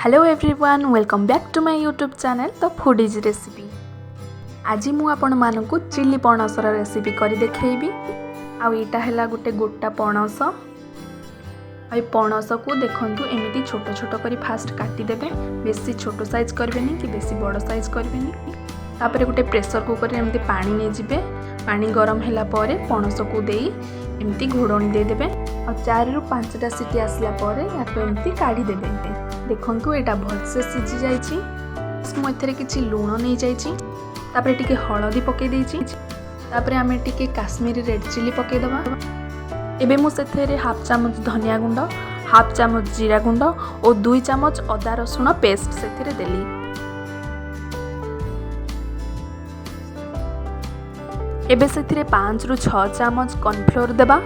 Hello everyone, welcome back to my YouTube channel the foodies recipe. आज मु आपण मानकु chilli पणसर recipe करी देखैबी। आउ एटा हैला गोटे गोटा पणस। आई पणस को देखंतु एमिति छोट छोट करी फास्ट काटी देबे। बेसी छोट साइज करबेनी कि बेसी बड़ साइज करबेनी। तापरे गोटे प्रेशर कुकर रे एमिति पानी नै जिबे। पानी गरम हैला परे पणस को देई एमिति घोड़णी दे देबे। और 4 रु 5टा सीटी आसला परे याको एमिति काढी देबे। देखंतु एटा भलसे सिझी जाइछि। मु एथरे किछि लूण नै जाइछि। तापरे टिके हळदी पके देइछि। तापरे आमे टिके काश्मीरी रेड चिली पके दबा। एबे मु सेथरे हाफ चामच धनिया गुंड, हाफ चामच जीरा गुंड और 2 चामच अदा रसुण पेस्ट सेथरे देली। एबे सेथरे 5 रु 6 चामच कॉर्नफ्लोर देबा।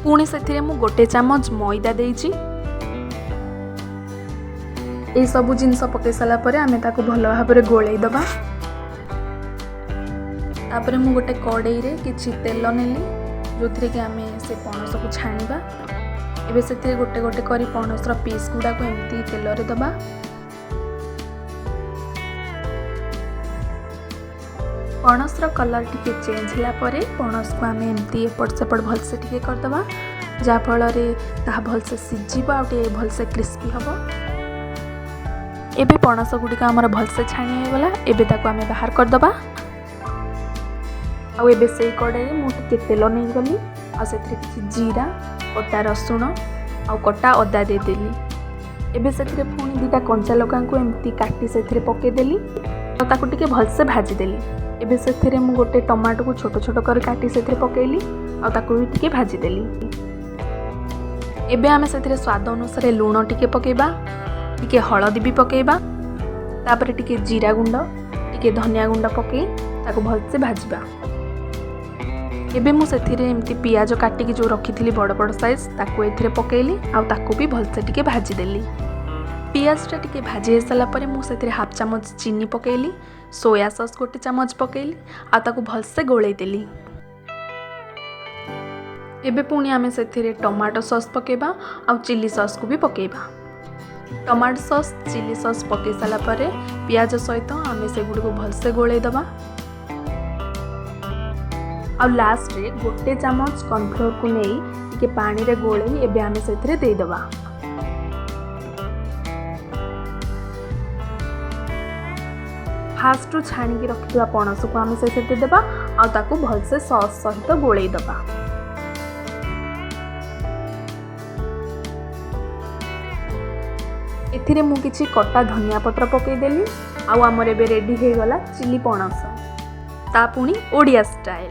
पुणी सेथिरे मु गोटे चामच मैदा देइछि। ए सब जिनस पके साला परे आमे ताको भलो भाबरे गोळेई दबा। तापरे मु गोटे कड़ाई रे किछि तेल नेली जोथरे कि आमे से पणस को छाणीबा। एबे सेथिरे गोटे गोटे करी पणस रो पीस गुडा को एम्ति तेल रे दबा। पणस रो कलर टिके चेंज होला परे पणस को आमे एम्ति एपट सेपट भलसे टिके कर दबा। जा फल रे ता भलसे सिझिबा आ टे भलसे क्रिस्पी हबो। एबे पणस गुडी का हमर भलसे छाणी हे गला। एबे ताको आमे बाहर कर दबा। आ एबे सेई कड़ाई मु टिके तेल नै गली आ सेथरे किछि जीरा, कटा रसुण आ कटा अदा दे देली। एबे सेथरे पुणी 2टा कंचा लगा को एम्ति काटी सेथरे पके देली आ ताको टिके भलसे भाजी देली। एबे सेथरे मु गोटे टमाटो को छोट छोट कर काटी सेथरे पकेली आ ताको भी टिके भाजी देली। एबे आमे सेथरे स्वाद अनुसार लूण टिके पकेबा, टिके हळदी भी पकेबा। तापरे टिके जीरा गुंड, टिके धनिया गुंड पके ताको भलसे भाजीबा। एबे मु सेथिरे एम्ति पियाज काटिकी जो रखिथिली बड़ बड़ साइज ताको एथिरे पकेली आ ताको भी भलसे टिके भाजी देली। पियाजटा टिके भाजी हे साला परे मु सेथिरे हाफ चामच चीनी पकेली, सोया सॉस गोटे चामच पकेली आ ताको भलसे गोळेई देली। एबे पुणी आमे सेथिरे टमाटो सॉस पकेबा आ चिली सॉस को भी पकेबा। टमाटो सॉस चिली सॉस पके साला परे पियाज सहित आमे से गुडी को भलसे गोळेई दबा। आ लास्ट रे गोटे चामच कॉर्नफ्लोर को नेई टिके पानी रे गोळेई एबे आमे सेथिरे देई दबा। फास्ट छाणी की रखिथिबा पणस को आमे सेथिरे देबा आ ताको भलसे सॉस सहित गोळेई दबा। एथिरे मु किछि कटा धनिया पत्र पके देली आ हमर एबे रेडी हे गला चिली पणस ता पुणी ओडिया स्टाइल।